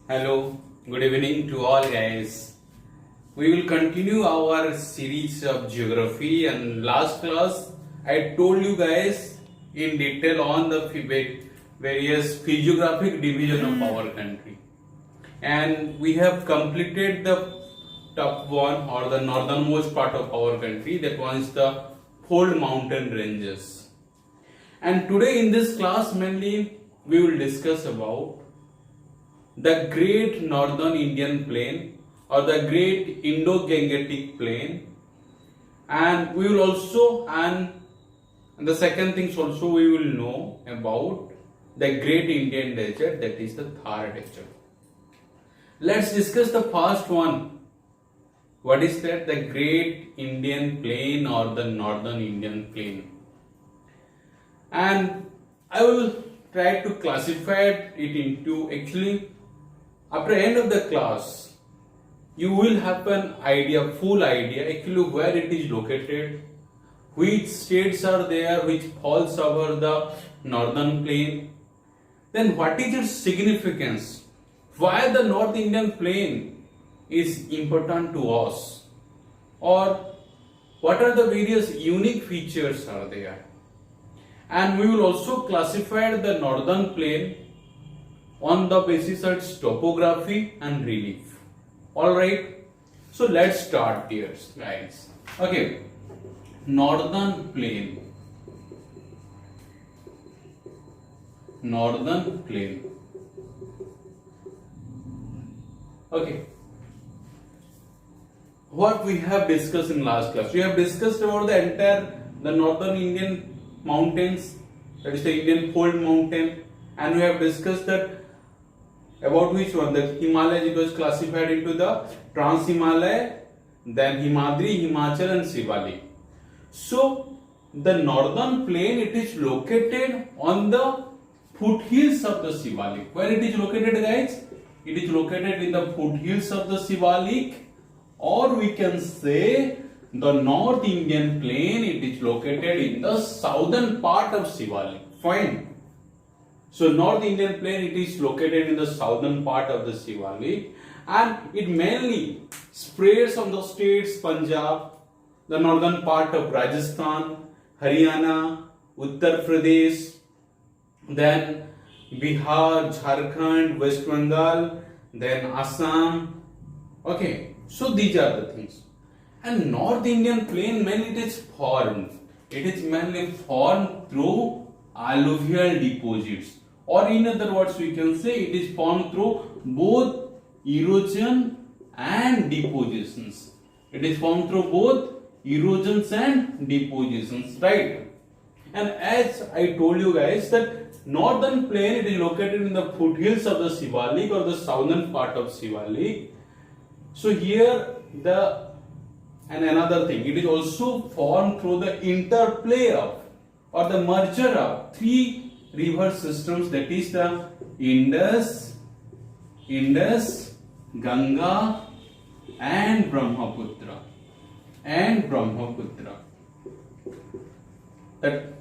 Hello, good evening to all guys. We will continue our series of geography, and last class I told you guys in detail on the various physiographic division of our country, and we have completed the top one or the northernmost part of our country, that one is the fold mountain ranges. And today in this class mainly we will discuss about the Great Northern Indian Plain or the Great Indo-Gangetic Plain, and we will also and the second things also we will know about the Great Indian Desert, that is the Thar Desert. Let's discuss the first one. What is that? The Great Indian Plain or the Northern Indian Plain. And I will try to classify it into, actually after end of the class you will have an idea, full idea actually where it is located, which states are there which falls over the northern plain, then what is its significance, why the North Indian plain is important to us, or what are the various unique features are there. And we will also classify the northern plain on the basis of its topography and relief. Alright, so let's start here guys. Okay, northern plain. Northern plain. Okay, what we have discussed in last class, we have discussed about the northern Indian mountains, that is the Indian fold mountain, and we have discussed that about which one, the Himalayas, it was classified into the Trans-Himalaya, then Himadri, Himachal and Shivalik. So the northern plain, it is located on the foothills of the Shivalik. Where it is located guys? It is located in the foothills of the Shivalik, or we can say the North Indian plain, it is located in the southern part of Shivalik. Fine. So North Indian plain, it is located in the southern part of the Shivalik, and it mainly spreads on the states Punjab, the northern part of Rajasthan, Haryana, Uttar Pradesh, then Bihar, Jharkhand, West Bengal, then Assam. Okay, so these are the things. And North Indian plain mainly it is formed. It is mainly formed through alluvial deposits, or in other words we can say it is formed through both erosion and depositions. It is formed through both erosions and depositions, right? And as I told you guys that northern plain, it is located in the foothills of the Shivalik or the southern part of Shivalik. So here and another thing, it is also formed through the interplay of or the merger of three river systems, that is the Indus, Ganga and Brahmaputra. That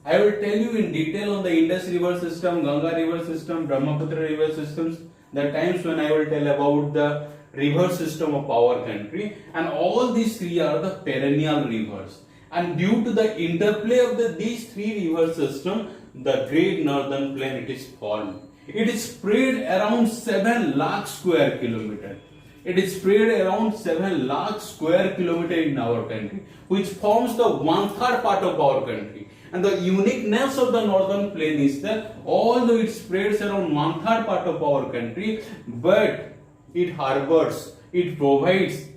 I will tell you in detail on the Indus river system, Ganga river system, Brahmaputra river systems, the times when I will tell about the river system of our country, and all these three are the perennial rivers. And due to the interplay of these three river systems, the Great Northern Plain, it is formed. It is spread around 7 lakh square kilometer. It is spread around 7 lakh square kilometer in our country, which forms the 1/3 part of our country. And the uniqueness of the northern plain is that although it spreads around 1/3 part of our country, but it harbors, it provides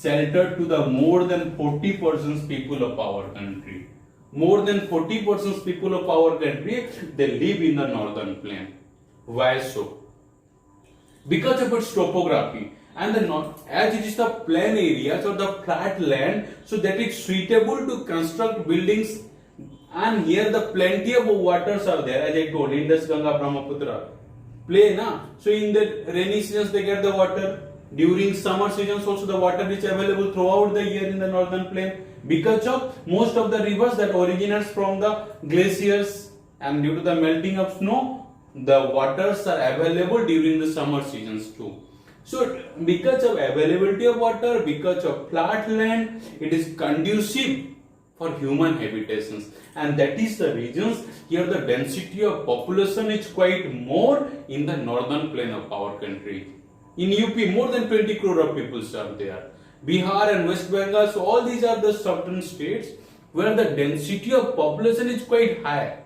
shelter to the more than 40% people of our country. More than 40% people of our country, they live in the northern plain. Why so? Because of its topography, and as it is the plain areas or the flat land, so that it's suitable to construct buildings, and here the plenty of waters are there, as I told, Indus Ganga Brahmaputra plain. So in the rainy seasons they get the water. During summer seasons also the water is available throughout the year in the northern plain, because of most of the rivers that originates from the glaciers, and due to the melting of snow, the waters are available during the summer seasons too. So because of availability of water, because of flat land, it is conducive for human habitations, and that is the reasons here the density of population is quite more in the northern plain of our country. In UP, more than 20 crore of people are there. Bihar and West Bengal, so all these are the southern states where the density of population is quite high.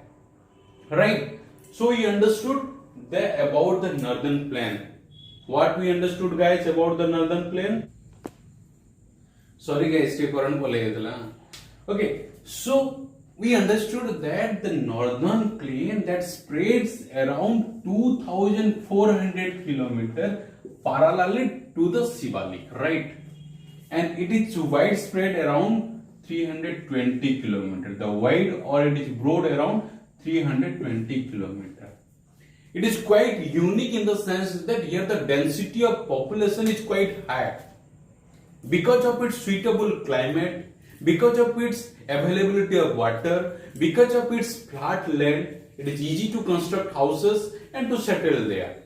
Right? So we understood about the northern plain. What we understood, guys, about the northern plain? Sorry guys, okay, so we understood that the northern plain that spreads around 2400 kilometers parallelly to the Shivalik, right? And it is widespread around 320 kilometers. The wide or it is broad around 320 kilometers. It is quite unique in the sense that here the density of population is quite high. Because of its suitable climate, because of its availability of water, because of its flat land, it is easy to construct houses and to settle there.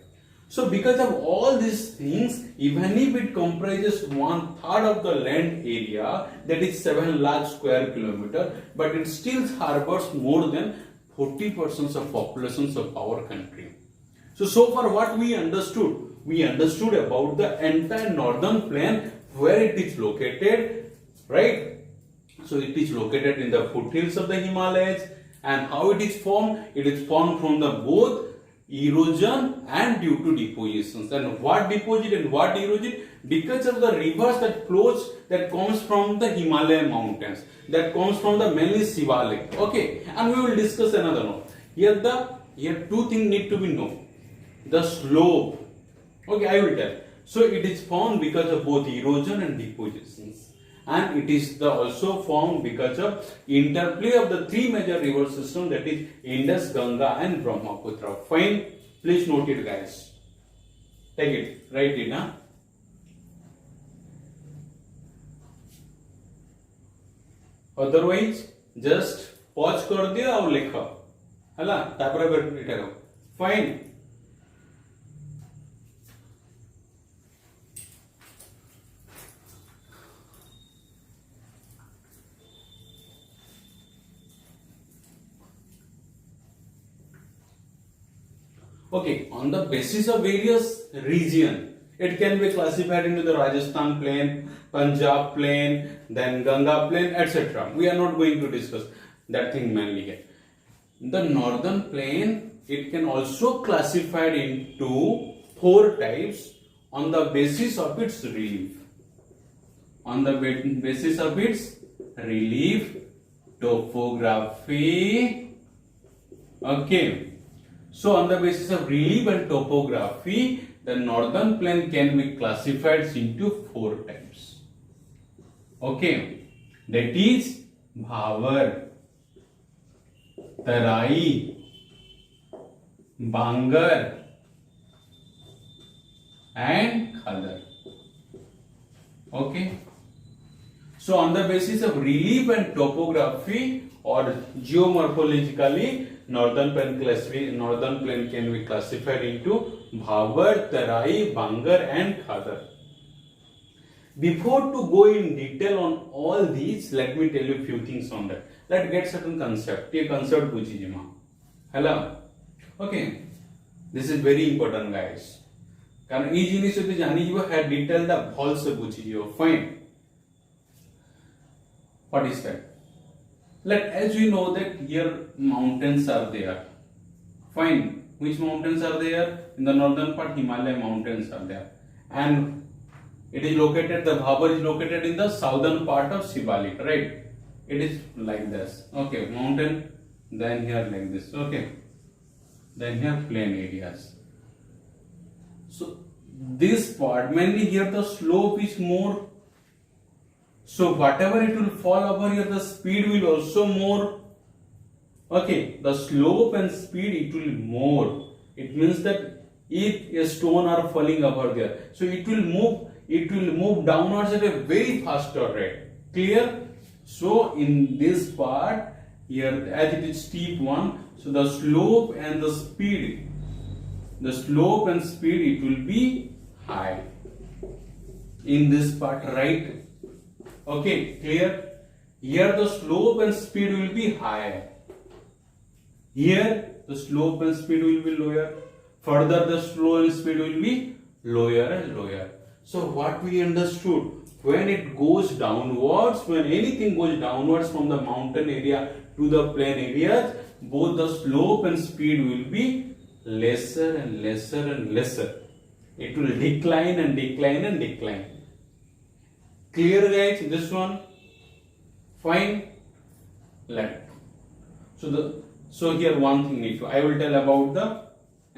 So because of all these things, even if it comprises 1/3 of the land area, that is 7 lakh square kilometer, but it still harbors more than 40% of populations of our country. So far what we understood about the entire northern plain, where it is located, right? So it is located in the foothills of the Himalayas, and how it is formed? It is formed from the both erosion and due to depositions. And what deposit and what erosion? Because of the rivers that flows, that comes from the Himalayan mountains, that comes from the mainly Shivalik. Okay, and we will discuss another one. Here two things need to be known. The slope. Okay, I will tell. So it is formed because of both erosion and depositions, and it is also formed because of interplay of the three major river systems, that is Indus, Ganga and Brahmaputra. Fine, please note it, guys. Take it, write it, huh? Otherwise, just pause कर दिया और लिखा, हला तापरे बैठे रहो. Fine. Okay, on the basis of various region, it can be classified into the Rajasthan plain, Punjab plain, then Ganga plain, etc. We are not going to discuss that thing mainly here. The northern plain, it can also classified into 4 types on the basis of its relief. On the basis of its relief, topography. Okay. So on the basis of relief and topography, the northern plain can be classified into 4 types. Okay, that is Bhavar, Tarai, Bangar and Khadar. Okay. So on the basis of relief and topography or geomorphologically, northern plain can be classified into Bhavar, Tarai, Bangar and Khadar. Before to go in detail on all these, let me tell you a few things on that. Let's get certain concept. ये concept बुझिए माँ. Hello. Okay. This is very important, guys. कारण ये जिनिस होते जानी जो है detail दा भल से बुझिए. Fine. What is that? As we know that here mountains are there. Fine. Which mountains are there? In the northern part, Himalaya mountains are there. And it is located, the Bhabar is located in the southern part of Shivalik, right? It is like this. Okay, mountain, then here like this. Okay. Then here plain areas. So this part, mainly here the slope is more. So whatever it will fall over here, the speed will also more. Okay, the slope and speed it will more. It means that if a stone are falling over there, so it will move downwards at a very faster rate. Clear? So in this part here, as it is steep one, so the slope and the speed the slope and speed it will be high. In this part, right? Okay, clear? Here the slope and speed will be high. Here the slope and speed will be lower. Further the slope and speed will be lower and lower. So what we understood, when it goes downwards, when anything goes downwards from the mountain area to the plain areas, both the slope and speed will be lesser and lesser and lesser. It will decline and decline and decline. Clear guys, this one? Fine? Let. So here one thing need to, I will tell about the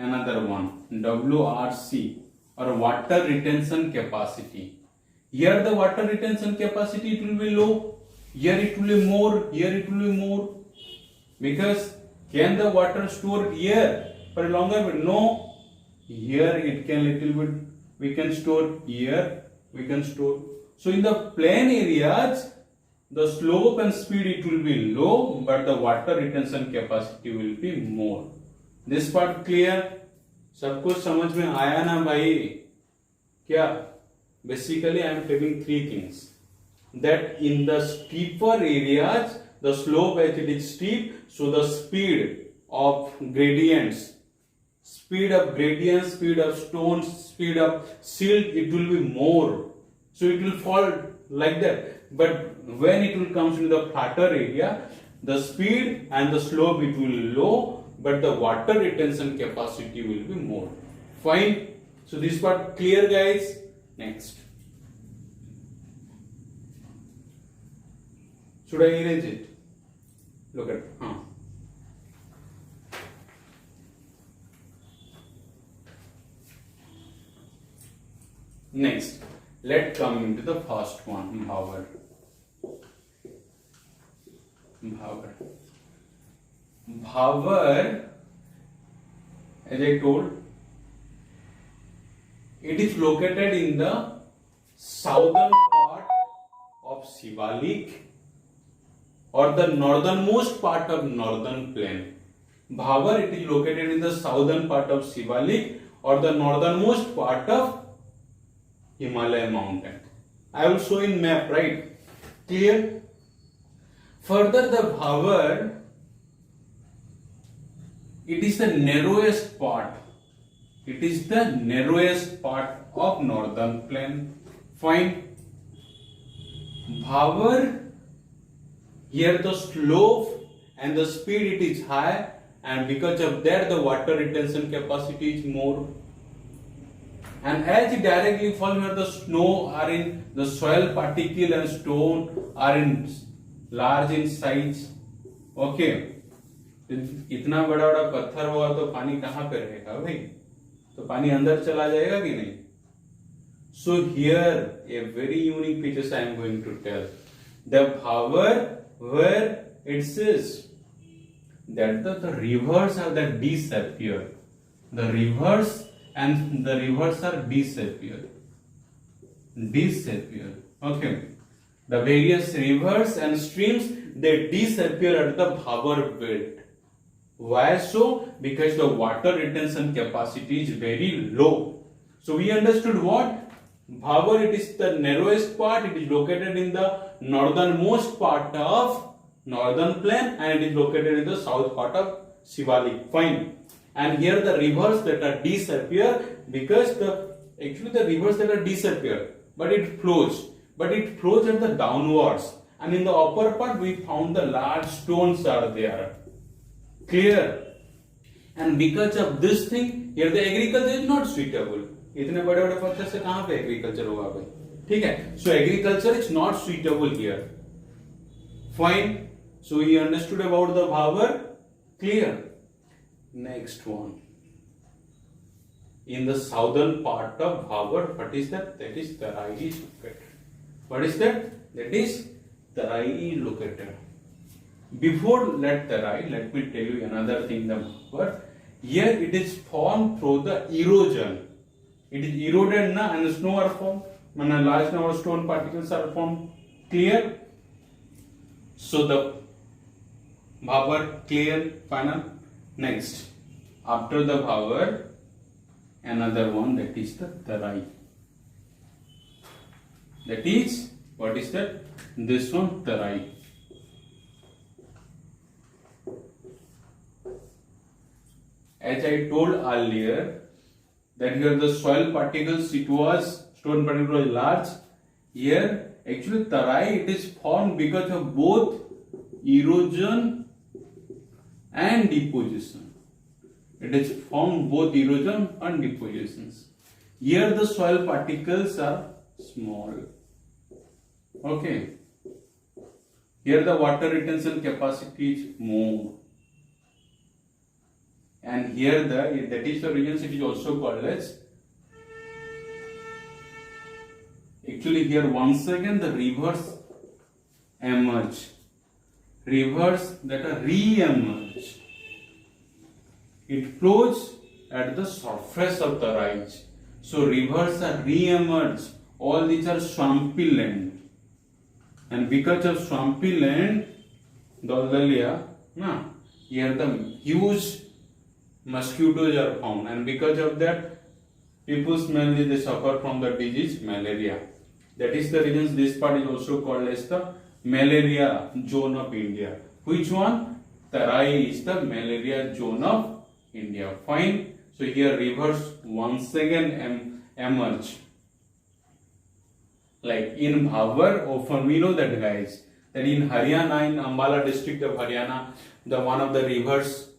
another one, WRC or water retention capacity. Here the water retention capacity it will be low, here it will be more, here it will be more. Because can the water store here for a longer period? No. Here it can little bit, we can store, here we can store. So in the plain areas, the slope and speed it will be low, but the water retention capacity will be more. This part clear? सब कुछ समझ में आया ना भाई? क्या? Basically I am telling three things. That in the steeper areas, the slope as it is steep, so the speed of gradients, speed of stones, speed of silt, it will be more. So it will fall like that. But when it will come to the flatter area, the speed and the slope it will be low, but the water retention capacity will be more. Fine. So this part clear guys. Next. Should I erase it? Look at Next, let's come into the first one, Bhavar. Bhavar, as I told, it is located in the southern part of Shivalik or the northernmost part of northern plain. Bhavar, it is located in the southern part of Shivalik or the northernmost part of Himalaya mountain. I will show in map, right? Clear? Further, the Bhavar, it is the narrowest part. It is the narrowest part of northern plain. Fine. Bhavar, here the slope and the speed it is high, and because of that the water retention capacity is more. And as it directly falls where the snow are in, the soil particle and stone are in large in size. Okay. इतना बड़ा बड़ा पत्थर हुआ तो पानी कहाँ पे रहेगा भाई? तो पानी अंदर चला जाएगा कि नहीं? So here a very unique feature I am going to tell. The Bhavar, where it says that the rivers are that disappear. The rivers and the rivers are disappear. Okay. The various rivers and streams, they disappear at the Bhavar belt. Why so? Because the water retention capacity is very low. So we understood what? Bhavar, it is the narrowest part. It is located in the northernmost part of northern plain and it is located in the south part of Shivalik. Fine. And here the rivers that are disappear because the rivers that are disappear, but it flows at the downwards, and in the upper part we found the large stones are there. Clear? And because of this thing, here the agriculture is not suitable. इतने बड़े बड़े पत्थर से कहाँ पे agriculture होगा भाई? ठीक है? So agriculture is not suitable here. Fine. So we understood about the Bhavar. Clear? Next one. In the southern part of Bhavar, what is that? That is Tarai is located. What is that? That is Tarai located. Before Tarai, let me tell you another thing. The Bhavar, here it is formed through the erosion. It is eroded na, and snow are formed. And a large number of stone particles are formed. Clear? So the Bhavar clear, final. Next, after the Bhavar, another one, that is the Tarai. That is, what is that? This one, Tarai. As I told earlier, that here the soil particles, it was stone particle was large. Here, actually, Tarai, it is formed because of both erosion and deposition. It is formed both erosion and depositions. Here, the soil particles are small. Okay. Here, the water retention capacity is more. And here that is the region it is also called as, actually here once again the rivers emerge, rivers that are re-emerge. It flows at the surface of the rise. So rivers are re-emerge. All these are swampy land. And because of swampy land, here the huge mosquitoes are found, and because of that, people mainly they suffer from the disease malaria. That is the reason this part is also called as the malaria zone of India. Which one? Tarai is the malaria zone of India. Fine. So here rivers once again emerge. Like in Bhavar, often we know that guys, that in Haryana, in Ambala district of Haryana, the one of the rivers,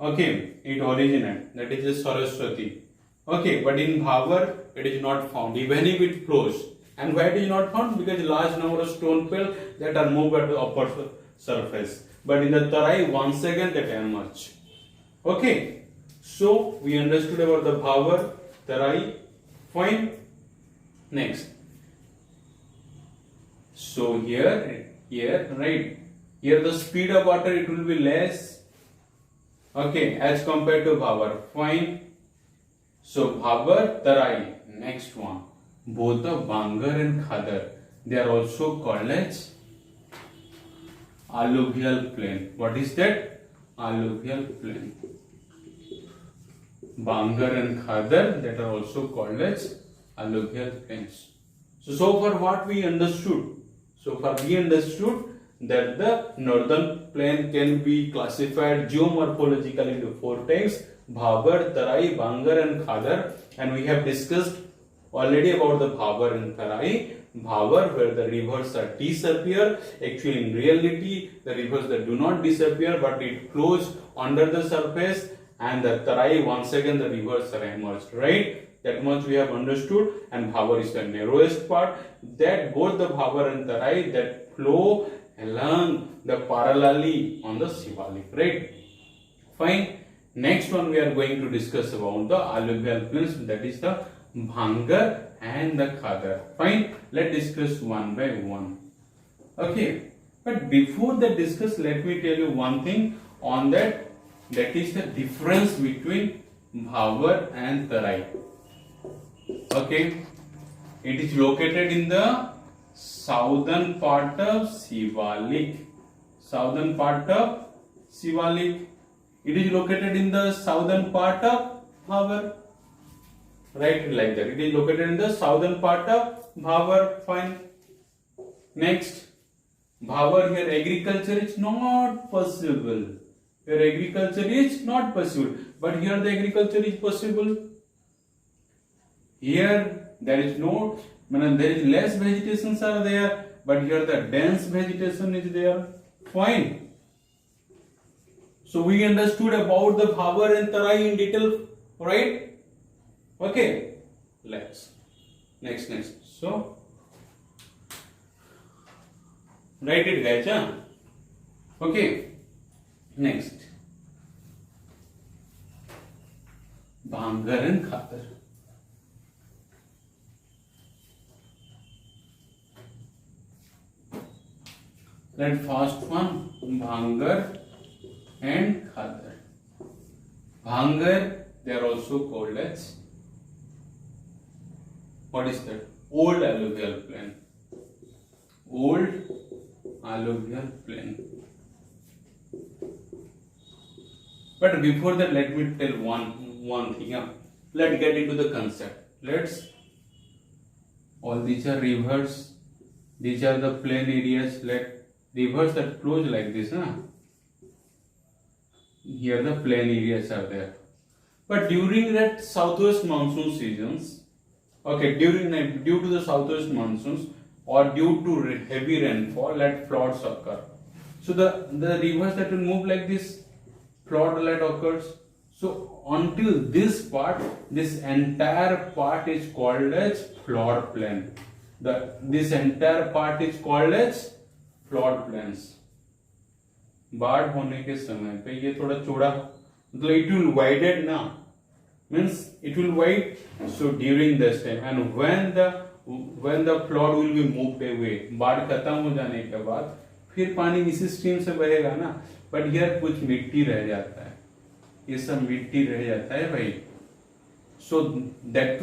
okay, it originated, that is the Saraswati. Okay, but in Bhavar, it is not found, even if it flows. And why it is not found? Because large number of stone pebbles that are moved at the upper surface. But in the Tarai, once again that emerge. Okay, so we understood about the Bhavar, Tarai. Fine. Next. So here, right, here the speed of water, it will be less. Okay, as compared to Bhavar. Fine. So Bhavar, Tarai. Next one. Both of Bangar and Khadar, they are also called as alluvial plain. What is that? Alluvial plain. Bangar and Khadar, that are also called as alluvial plains. So far what we understood? So far we understood that the northern plain can be classified geomorphologically into four types: Bhavar, Tarai, Bangar and Khadar. And we have discussed already about the Bhavar and Tarai. Bhavar, where the rivers are disappear. Actually in reality the rivers that do not disappear, but it flows under the surface. And the Tarai, once again the rivers are emerged, right? That much we have understood. And Bhavar is the narrowest part. That both the Bhavar and Tarai that flow along the parallelly on the Shivalik, right? Fine. Next one we are going to discuss about the alluvial plains, that is the Bhangar and the Khadar. Fine. Let's discuss one by one. Okay. But before that discuss, let me tell you one thing on that. That is the difference between Bhavar and Tarai. Okay. It is located in the southern part of Shivalik. Southern part of Shivalik. It is located in the southern part of Bhavar. Right, like that. It is located in the southern part of Bhavar. Fine. Next, Bhavar, here agriculture is not possible. Here agriculture is not possible. But here the agriculture is possible. Here there is no, there is less vegetations are there, but here the dense vegetation is there. Fine. So we understood about the Bhavar and Tarai in detail, right? Okay. Let's next. So write it, guys. Huh? Okay. Next, Bhangar and Khadar. That first one, Bhangar and Khadar. Bhangar, they are also called as, what is that? Old alluvial plain. Old alluvial plain. But before that, let me tell one thing. let's get into the concept. All these are rivers. These are the plain areas. Let rivers that flows like this, huh? Here the plain areas are there. But during that southwest monsoon seasons, okay, due to the southwest monsoons or due to heavy rainfall, let floods occur. So the rivers that will move like this, flood let occurs. So until this part, this entire part is called as flood plain. This entire part is called as flood plains. बाढ़ होने के समय पे ये थोड़ा चौड़ा, मतलब it will widen ना, means it will widen. So during this time and when the flood will be moved away, बाढ़ खत्म हो जाने के बाद फिर पानी इसी स्ट्रीम से बहेगा ना, बट यार कुछ मिट्टी रह जाता है, ये सब मिट्टी रह जाता है भाई. So that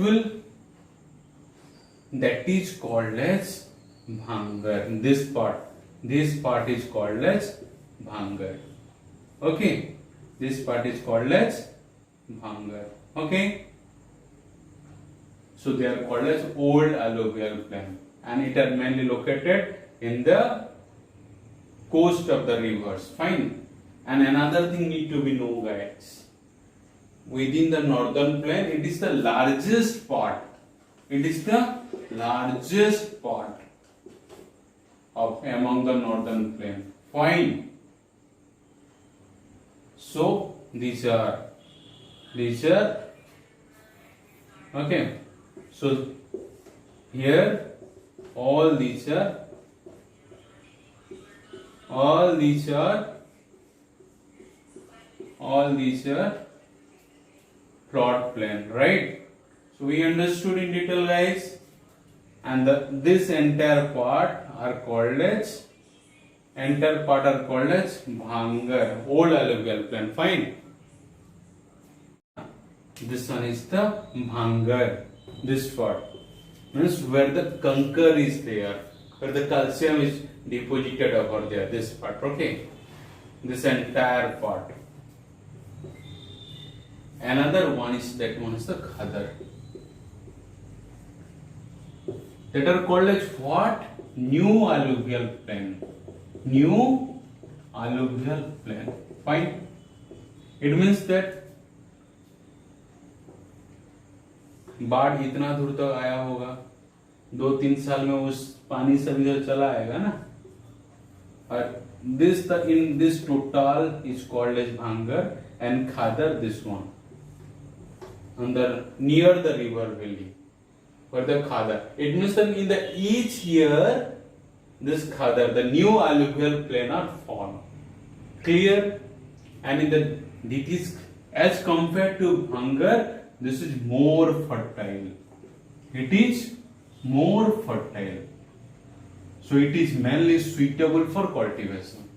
is called as bhangar. This part is called as bhangar. Okay, this part is called as bhangar. Okay, so they are called as old alluvial plain, and it are mainly located in the coast of the rivers. Fine. And another thing need to be known, guys, within the northern plain, it is the largest part. It is the largest part of among the northern plain. Fine. So these are okay. So here all these are flood plain, right? So we understood in detail, guys, and this entire part are called as bhangar, old alluvial plain. Fine. This one is the bhangar. This part means where the conker is there, where the calcium is deposited over there. This part, okay. This entire part. Another one is the khadar. That are called as what? New alluvial plain. New alluvial plain. Fine. It means that बाढ़ इतना दूर तक आया होगा, 2-3 साल में उस पानी सब इधर चला आएगा ना. और in this total is called as bhangar, and khadar this one near the river valley for the khadar. It means that in the each year this khadar, the new alluvial plain are formed. Clear? And it is as compared to bhangar, this is more fertile. It is more fertile. So it is mainly suitable for cultivation.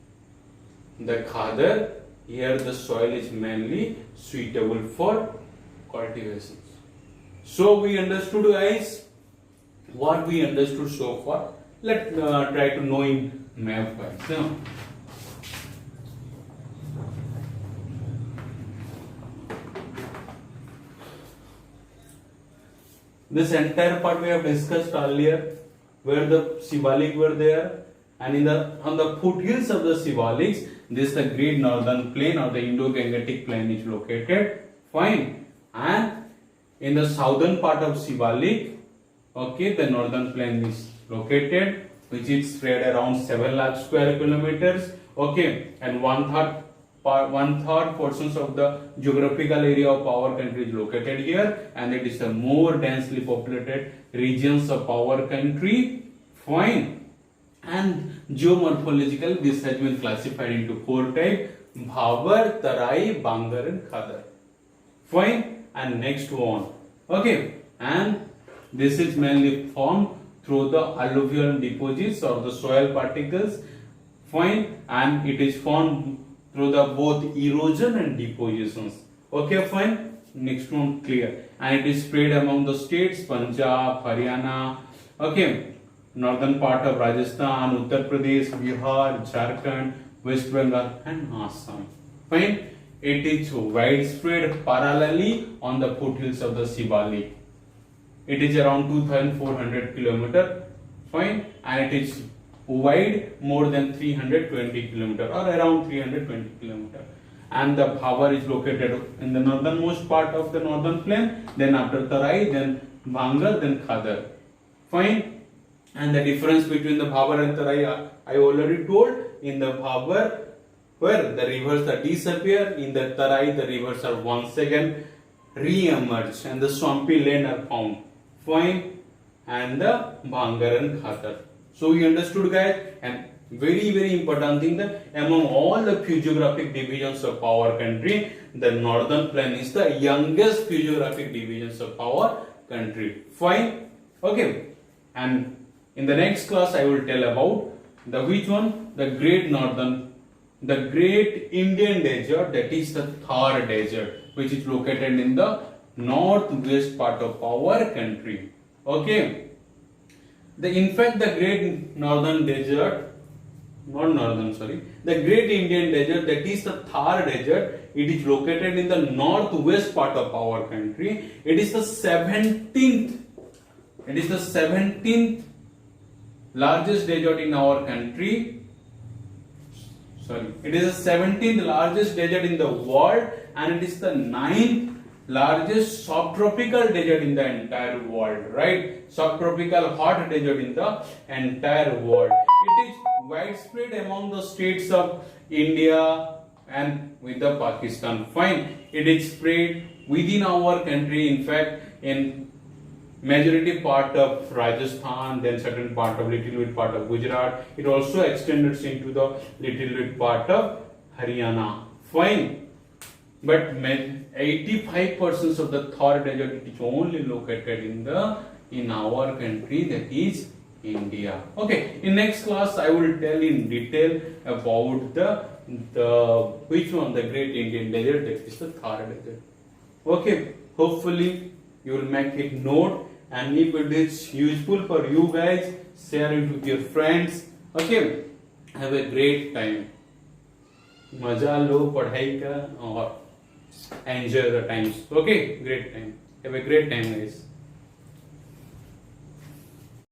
The khadar, here the soil is mainly suitable for cultivation. So we understood, guys, what we understood so far. Let's try to know in map wise. Yeah. This entire part we have discussed earlier, where the Shivalik were there, and on the foothills of the Shivaliks, this the great northern plain or the Indo-Gangetic plain is located. Fine. And in the southern part of Shivalik, okay, the northern plain is located, which is spread around 7 lakh square kilometers. Okay, and one third portions of the geographical area of our country is located here, and it is a more densely populated regions of our country. Fine. And geomorphological, this has been classified into 4 types: Bhavar, Tarai, Bangar and Khadar. Fine. And next one, okay, and this is mainly formed through the alluvial deposits or the soil particles. Fine. And it is formed through the both erosion and depositions. Okay, fine. Next one, clear. And it is spread among the states Punjab, Haryana, okay, northern part of Rajasthan, Uttar Pradesh, Bihar, Jharkhand, West Bengal and Assam. Fine. It is widespread parallelly on the foothills of the Shivalik. It is around 2400 km, fine, and it is wide more than 320 km or around 320 km. And the Bhabar is located in the northernmost part of the northern plain, then after Tarai, then Bhangar, then Khadar. Fine. And the difference between the Bhabar and Tarai I already told. In the Bhabar, where the rivers are disappear, in the Tarai the rivers are once again re-emerge and the swampy land are found. Fine. And the Bhangar and Khadar. So we understood, guys, and very important thing that among all the physiographic divisions of our country, the northern plain is the youngest physiographic divisions of our country. Fine. Okay. And in the next class I will tell about the which one, the great Indian desert, that is the Thar desert, which is located in the northwest part of our country. Okay. In fact, the great northern desert, the great Indian desert, that is the Thar desert, it is located in the northwest part of our country. It is the 17th largest desert in our country. It is the 17th largest desert in the world, and it is the 9th largest subtropical desert in the entire world, right? Subtropical hot desert in the entire world. It is widespread among the states of India and with the Pakistan. Fine. It is spread within our country, in fact, in majority part of Rajasthan, then certain part of little bit part of Gujarat. It also extends into the little bit part of Haryana. Fine. But 85% of the Thar desert, it is only located in our country, that is India. Okay. In next class I will tell in detail about the which one, the great Indian desert, that is the Thar desert. Okay. Hopefully you will make it note, and if it is useful for you guys, share it with your friends. Okay. Have a great time. मजा लो पढ़ाई का और enjoy the times. Okay, great time. Have a great time, guys.